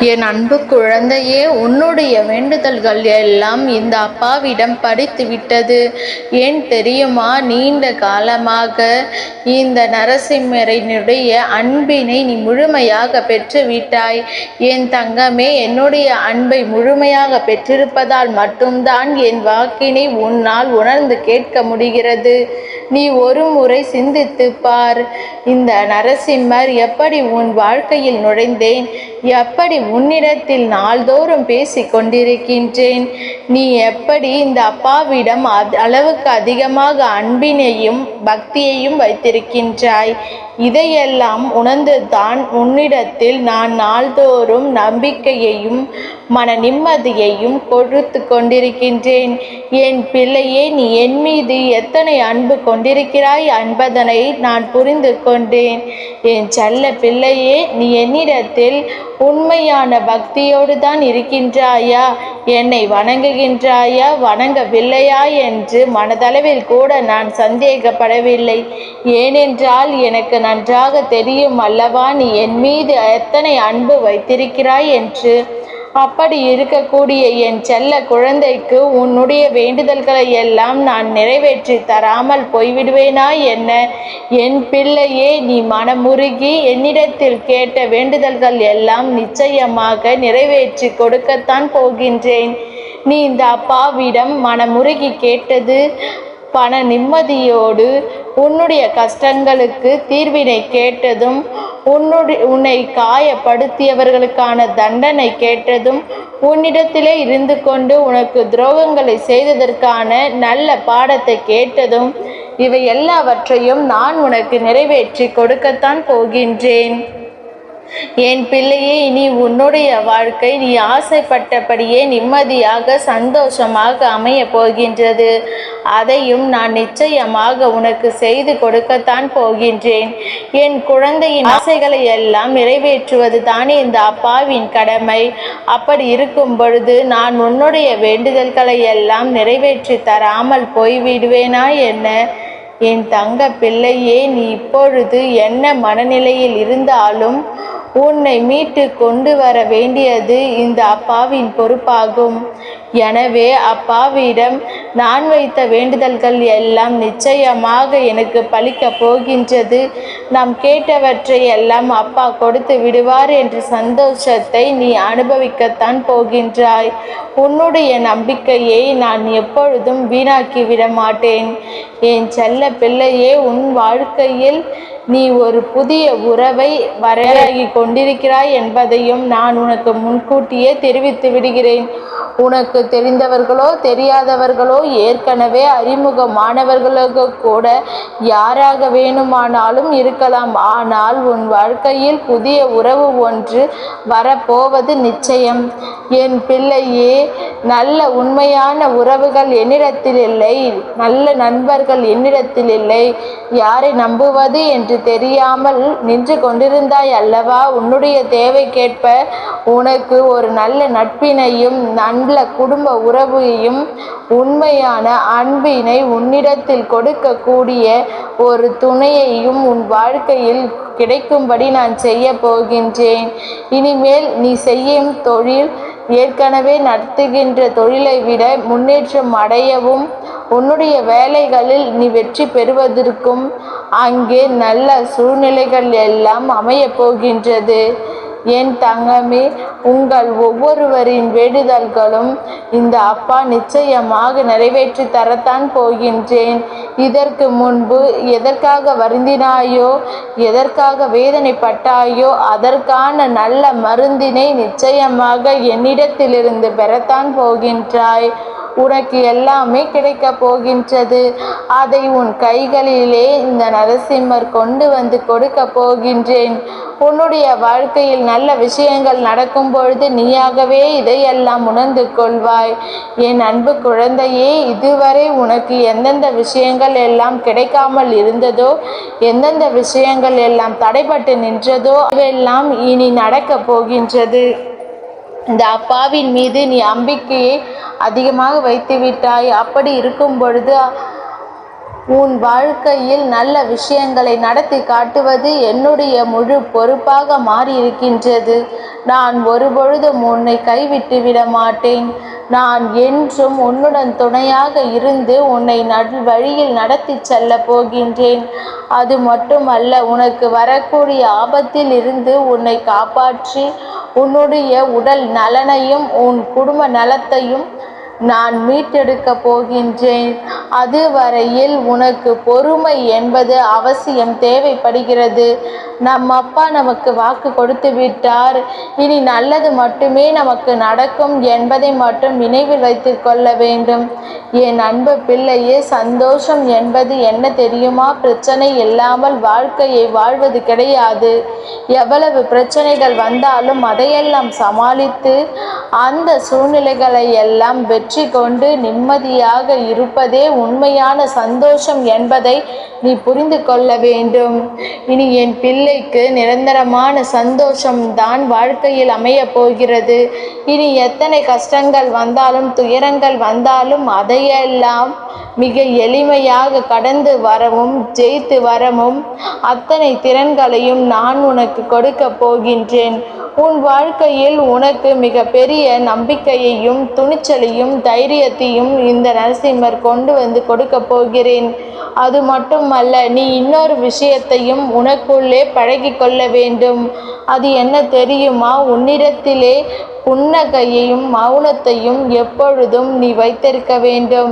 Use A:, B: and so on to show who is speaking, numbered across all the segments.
A: என் அன்பு குழந்தையே, உன்னுடைய வேண்டுதல்கள் எல்லாம் இந்த அப்பாவிடம் படித்து விட்டது. ஏன் தெரியுமா? நீண்ட காலமாக இந்த நரசிம்மரினுடைய அன்பினை நீ முழுமையாக பெற்று விட்டாய். என் தங்கமே, என்னுடைய அன்பை முழுமையாக பெற்றிருப்பதால் மட்டும்தான் என் வாக்கினை உன்னால் உணர்ந்து கேட்க முடிகிறது. நீ ஒரு முறை சிந்தித்து பார். இந்த நரசிம்மர் எப்படி உன் வாழ்க்கையில் நுழைந்தேன், எப்படி உன்னிடத்தில் நாள்தோறும் பேசிக் கொண்டிருக்கின்றேன், நீ எப்படி இந்த அப்பாவிடம் அளவுக்கு அதிகமாக அன்பினையும் பக்தியையும் வைத்திருக்கின்றாய். இதையெல்லாம் உணர்ந்துதான் உன்னிடத்தில் நான் நாள்தோறும் நம்பிக்கையையும் மன நிம்மதியையும் கொடுத்து கொண்டிருக்கின்றேன். என் பிள்ளையே, நீ என் மீது எத்தனை அன்பு கொண்டிருக்கிறாய் என்பதனை நான் புரிந்து கொண்டேன். என் செல்ல பிள்ளையே, நீ என்னிடத்தில் உண்மையான பக்தியோடு தான் இருக்கின்றாயா? என்னை வணங்குகின்றாயா, வணங்கவில்லையா என்று மனதளவில் கூட நான் சந்தேகப்படவில்லை. ஏனென்றால் எனக்கு நன்றாக தெரியும் அல்லவா நீ என் மீது எத்தனை அன்பு வைத்திருக்கிறாய் என்று. அப்படி இருக்கக்கூடிய என் செல்ல குழந்தைக்கு உன்னுடைய வேண்டுதல்களை எல்லாம் நான் நிறைவேற்றி தராமல் போய்விடுவேனா என்ன? என் பிள்ளையே, நீ மனமுருகி என்னிடத்தில் கேட்ட வேண்டுதல்கள் எல்லாம் நிச்சயமாக நிறைவேற்றி கொடுக்கத்தான் போகின்றேன். நீ இந்த அப்பாவிடம் மனமுருகி கேட்டது பண நிம்மதியோடு உன்னுடைய கஷ்டங்களுக்கு தீர்வினை கேட்டதும், உன்னை காயப்படுத்தியவர்களுக்கான தண்டனை கேட்டதும், உன்னிடத்திலே இருந்து கொண்டு உனக்கு துரோகங்களை செய்ததற்கான நல்ல பாடத்தை கேட்டதும், இவை எல்லாவற்றையும் நான் உனக்கு நிறைவேற்றி கொடுக்கத்தான் போகின்றேன். என் பிள்ளையே, இனி உன்னுடைய வாழ்க்கை நீ ஆசைப்பட்டபடியே நிம்மதியாக சந்தோஷமாக அமைய போகின்றது. அதையும் நான் நிச்சயமாக உனக்கு செய்து கொடுக்கத்தான் போகின்றேன். என் குழந்தையின் ஆசைகளை எல்லாம் நிறைவேற்றுவது தானே இந்த அப்பாவின் கடமை. அப்படி இருக்கும் பொழுது நான் உன்னுடைய வேண்டுதல்களை எல்லாம் நிறைவேற்றி தராமல் போய்விடுவேனா என்ன? என் தங்க பிள்ளையே, நீ இப்பொழுது என்ன மனநிலையில் இருந்தாலும் உன்னை மீட்டு கொண்டு வர வேண்டியது இந்த அப்பாவின் பொறுப்பாகும். எனவே அப்பாவிடம் நான் வைத்த வேண்டுதல்கள் எல்லாம் நிச்சயமாக எனக்கு பலிக்கப் போகின்றது. நாம் கேட்டவற்றை எல்லாம் அப்பா கொடுத்து விடுவார் என்ற சந்தோஷத்தை நீ அனுபவிக்கத்தான் போகின்றாய். உன்னுடைய நம்பிக்கையை நான் எப்பொழுதும் வீணாக்கி விட மாட்டேன். என் செல்ல பிள்ளையே, உன் வாழ்க்கையில் நீ ஒரு புதிய உறவை வரையாகி கொண்டிருக்கிறாய் என்பதையும் நான் உனக்கு முன்கூட்டியே தெரிவித்து விடுகிறேன். உனக்கு தெரிந்தவர்களோ தெரியாதவர்களோ ஏற்கனவே அறிமுகமானவர்களுக்கு கூட யாராக வேணுமானாலும் இருக்கலாம். ஆனால் உன் வாழ்க்கையில் புதிய உறவு ஒன்று வரப்போவது நிச்சயம். என் பிள்ளையே, நல்ல உண்மையான உறவுகள் என்னிடத்தில் இல்லை, நல்ல நண்பர்கள் என்னிடத்தில் இல்லை. யாரை நம்புவது என்று தெரியாமல் நின்று கொண்டிருந்தாய் அல்லவா? உன்னுடைய தேவைக்கேற்ப உனக்கு ஒரு நல்ல நட்பினையும் நல்ல குடும்ப உறவையும் உண்மையான அன்பினை உன்னிடத்தில் கொடுக்கக்கூடிய ஒரு துணையையும் உன் வாழ்க்கையில் கிடைக்கும்படி நான் செய்ய போகின்றேன். இனிமேல் நீ செய்யும் தொழில் ஏற்கனவே நடத்துகின்ற தொழிலை விட முன்னேற்றம் அடையவும், உன்னுடைய வேலைகளில் நீ வெற்றி பெறுவதற்கும் அங்கே நல்ல சூழ்நிலைகள் எல்லாம் அமையப் போகின்றது. என் தங்கமே, உங்கள் ஒவ்வொருவரின் வேண்டுதல்களும் இந்த அப்பா நிச்சயமாக நிறைவேற்றி தரத்தான் போகின்றேன். இதற்கு முன்பு எதற்காக வருந்தினாயோ, எதற்காக வேதனைப்பட்டாயோ, அதற்கான நல்ல மருந்தினை நிச்சயமாக என்னிடத்திலிருந்து பெறத்தான் போகின்றாய். உனக்கு எல்லாமே கிடைக்கப் போகின்றது. அதை உன் கைகளிலே இந்த நரசிம்மர் கொண்டு வந்து கொடுக்க போகின்றேன். உன்னுடைய வாழ்க்கையில் நல்ல விஷயங்கள் நடக்கும் பொழுது நீயாகவே இதையெல்லாம் உணர்ந்து கொள்வாய். என் அன்பு குழந்தையே, இதுவரை உனக்கு எந்தெந்த விஷயங்கள் எல்லாம் கிடைக்காமல் இருந்ததோ, எந்தெந்த விஷயங்கள் எல்லாம் தடைபட்டு நின்றதோ, இவையெல்லாம் இனி நடக்கப் போகின்றது. இந்த அப்பாவின் மீது நீ நம்பிக்கையை அதிகமாக வைத்து விட்டாய். அப்படி இருக்கும் பொழுது உன் வாழ்க்கையில் நல்ல விஷயங்களை நடத்தி காட்டுவது என்னுடைய முழு பொறுப்பாக மாறியிருக்கின்றது. நான் ஒருபொழுதும் உன்னை கைவிட்டு விட மாட்டேன். நான் என்றும் உன்னுடன் துணையாக இருந்து உன்னை வழியில் நடத்தி செல்ல போகின்றேன். அது மட்டுமல்ல, உனக்கு வரக்கூடிய ஆபத்தில் இருந்து உன்னை காப்பாற்றி உன்னுடைய உடல் நலனையும் உன் குடும்ப நலத்தையும் நான் மீட்டெடுக்க போகின்றேன். அதுவரையில் உனக்கு பொறுமை என்பது அவசியம் தேவைப்படுகிறது. நம் அப்பா நமக்கு வாக்கு கொடுத்து விட்டார். இனி நல்லது மட்டுமே நமக்கு நடக்கும் என்பதை மட்டும் நினைவில் வைத்து கொள்ள வேண்டும். என் அன்பு பிள்ளையே, சந்தோஷம் என்பது என்ன தெரியுமா? பிரச்சனை இல்லாமல் வாழ்க்கையை வாழ்வது கிடையாது. எவ்வளவு பிரச்சனைகள் வந்தாலும் அதையெல்லாம் சமாளித்து அந்த சூழ்நிலைகளை எல்லாம் வெற்றி கொண்டு நிம்மதியாக இருப்பதே உண்மையான சந்தோஷம் என்பதை நீ புரிந்து கொள்ள வேண்டும். இனி என் பிள்ளைக்கு நிரந்தரமான சந்தோஷம்தான் வாழ்க்கையில் அமைய போகிறது. இனி எத்தனை கஷ்டங்கள் வந்தாலும் துயரங்கள் வந்தாலும் அதையெல்லாம் மிக எளிமையாக கடந்து வரவும் ஜெயித்து வரவும் அத்தனை திறன்களையும் நான் உனக்கு கொடுக்க போகின்றேன். உன் வாழ்க்கையில் உனக்கு மிக பெரிய நம்பிக்கையையும் துணிச்சலையும் தைரியத்தையும் இந்த நரசிம்மர் கொண்டு வந்து கொடுக்க போகிறேன். அது மட்டுமல்ல, நீ இன்னொரு விஷயத்தையும் உனக்குள்ளே பழகி கொள்ள வேண்டும். அது என்ன தெரியுமா? உன்னிடத்திலே புன்னகையையும் மௌனத்தையும் எப்பொழுதும் நீ வைத்திருக்க வேண்டும்.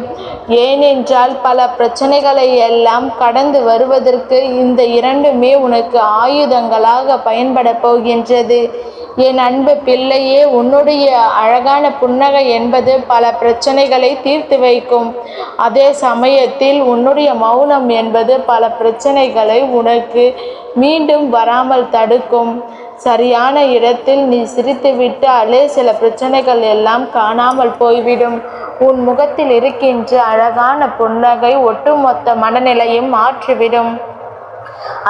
A: ஏனென்றால் பல பிரச்சனைகளை எல்லாம் கடந்து வருவதற்கு இந்த இரண்டுமே உனக்கு ஆயுதங்களாக பயன்பட போகின்றது. என் அன்பு பிள்ளையே, உன்னுடைய அழகான புன்னகை என்பது பல பிரச்சனைகளை தீர்த்து வைக்கும். அதே சமயத்தில் உன்னுடைய மௌனம் என்பது பல பிரச்சனைகளை உனக்கு மீண்டும் வராமல் தடுக்கும். சரியான இடத்தில் நீ சிரித்து விட்டாலே சில பிரச்சனைகள் எல்லாம் காணாமல் போய்விடும். உன் முகத்தில் இருக்கின்ற அழகான புன்னகை ஒட்டுமொத்த மனநிலையும் மாற்றிவிடும்.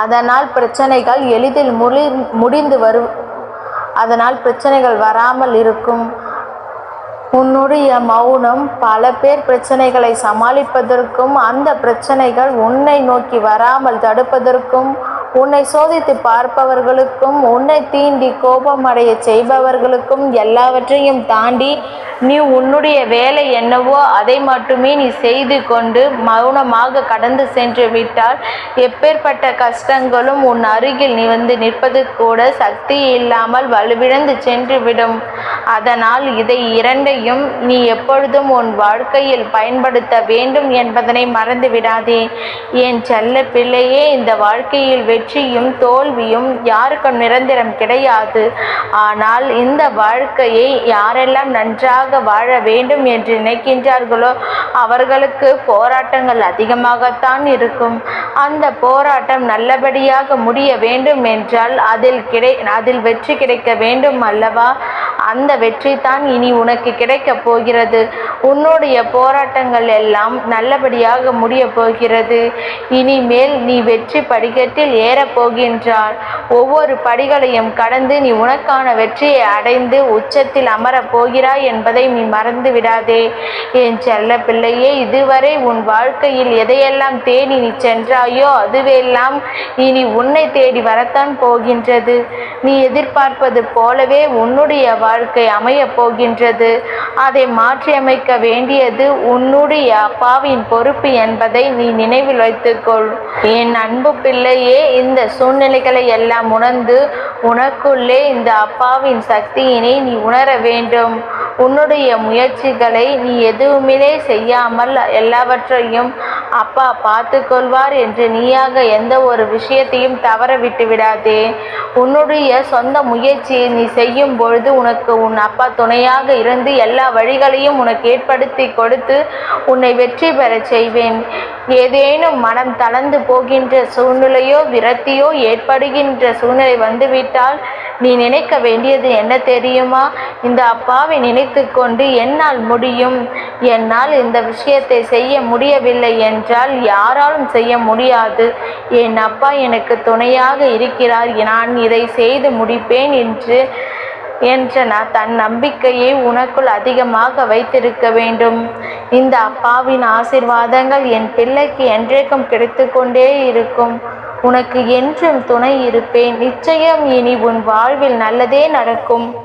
A: அதனால் பிரச்சனைகள் எளிதில் அதனால் பிரச்சனைகள் வராமல் இருக்கும். உன்னுடைய மௌனம் பல பேர் பிரச்சனைகளை சமாளிப்பதற்கும் அந்த பிரச்சனைகள் உன்னை நோக்கி வராமல் தடுப்பதற்கும், உன்னை சோதித்து பார்ப்பவர்களுக்கும், உன்னை தீண்டி கோபமடைய செய்பவர்களுக்கும் எல்லாவற்றையும் தாண்டி நீ உன்னுடைய வேலை என்னவோ அதை மட்டுமே நீ செய்து கொண்டு மௌனமாக கடந்து சென்று விட்டால் எப்பேற்பட்ட கஷ்டங்களும் உன் அருகில் நீ வந்து நிற்பது கூட சக்தி இல்லாமல் வலுவிழந்து சென்று விடும். அதனால் இதை இரண்டையும் நீ எப்பொழுதும் உன் வாழ்க்கையில் பயன்படுத்த வேண்டும் என்பதனை மறந்து விடாதே. என் செல்ல பிள்ளையே, இந்த வாழ்க்கையில் வெற்றியும் தோல்வியும் யாருக்கும் நிரந்தரம் கிடையாது. ஆனால் இந்த வாழ்க்கையை யாரெல்லாம் நன்றாக வாழ வேண்டும் என்று நினைக்கின்றார்களோ அவர்களுக்கு போராட்டங்கள் அதிகமாகத்தான் இருக்கும். அந்த போராட்டம் நல்லபடியாக முடிய வேண்டும் என்றால் அதில் வெற்றி கிடைக்க வேண்டும் அல்லவா? அந்த வெற்றி தான் இனி உனக்கு கிடைக்க போகிறது. உன்னுடைய போராட்டங்கள் எல்லாம் நல்லபடியாக முடிய போகிறது. இனிமேல் நீ வெற்றி படிக்கட்டில் ஏறப்போகின்றார். ஒவ்வொரு படிகளையும் கடந்து நீ உனக்கான வெற்றியை அடைந்து உச்சத்தில் அமரப் போகிறாய் என்பதை நீ மறந்து விடாதே. என் செல்ல பிள்ளையே, இதுவரை உன் வாழ்க்கையில் எதையெல்லாம் தேடி நீ சென்றாயோ அதுவெல்லாம் இனி உன்னை தேடி வரத்தான் போகின்றது. நீ எதிர்பார்ப்பது போலவே உன்னுடைய வாழ்க்கை அமைய போகின்றது. அதை மாற்றியமைக்க வேண்டியது உன்னுடைய அப்பாவின் பொறுப்பு என்பதை நீ நினைவில் வைத்துக்கொள். என் அன்பு பிள்ளையே, இந்த சூழ்நிலைகளை எல்லாம் உணர்ந்து உனக்குள்ளே இந்த அப்பாவின் சக்தியினை நீ உணர வேண்டும். உன்னுடைய முயற்சிகளை நீ எதுவுமே செய்யாமல் எல்லாவற்றையும் அப்பா பார்த்து கொள்வார் என்று நீயாக எந்த ஒரு விஷயத்தையும் தவற விட்டு விடாதே. உன்னுடைய சொந்த முயற்சியை நீ செய்யும் பொழுது உனக்கு உன் அப்பா துணையாக இருந்து எல்லா வழிகளையும் உனக்கு ஏற்படுத்தி கொடுத்து உன்னை வெற்றி பெற செய்வேன். ஏதேனும் மனம் தளர்ந்து போகின்ற சூழ்நிலையோ விரக்தியோ ஏற்படுகின்ற சூழ்நிலை வந்துவிட்டால் நீ நினைக்க வேண்டியது என்ன தெரியுமா? இந்த அப்பாவை நினைத்து கொண்டு என்னால் முடியும், என்னால் இந்த விஷயத்தை செய்ய முடியவில்லை என்றால் யாராலும் செய்ய முடியாது. என் அப்பா எனக்கு துணையாக இருக்கிறார், நான் இதை செய்து முடிப்பேன் என்ற தன் நம்பிக்கையை உனக்குள் அதிகமாக வைத்திருக்க வேண்டும். இந்த அப்பாவின் ஆசீர்வாதங்கள் என் பிள்ளைக்கு என்றைக்கும் கிடைத்து கொண்டே இருக்கும். உனக்கு என்றும் துணை இருப்பேன். நிச்சயம் இனி உன் வாழ்வில் நல்லதே நடக்கும்.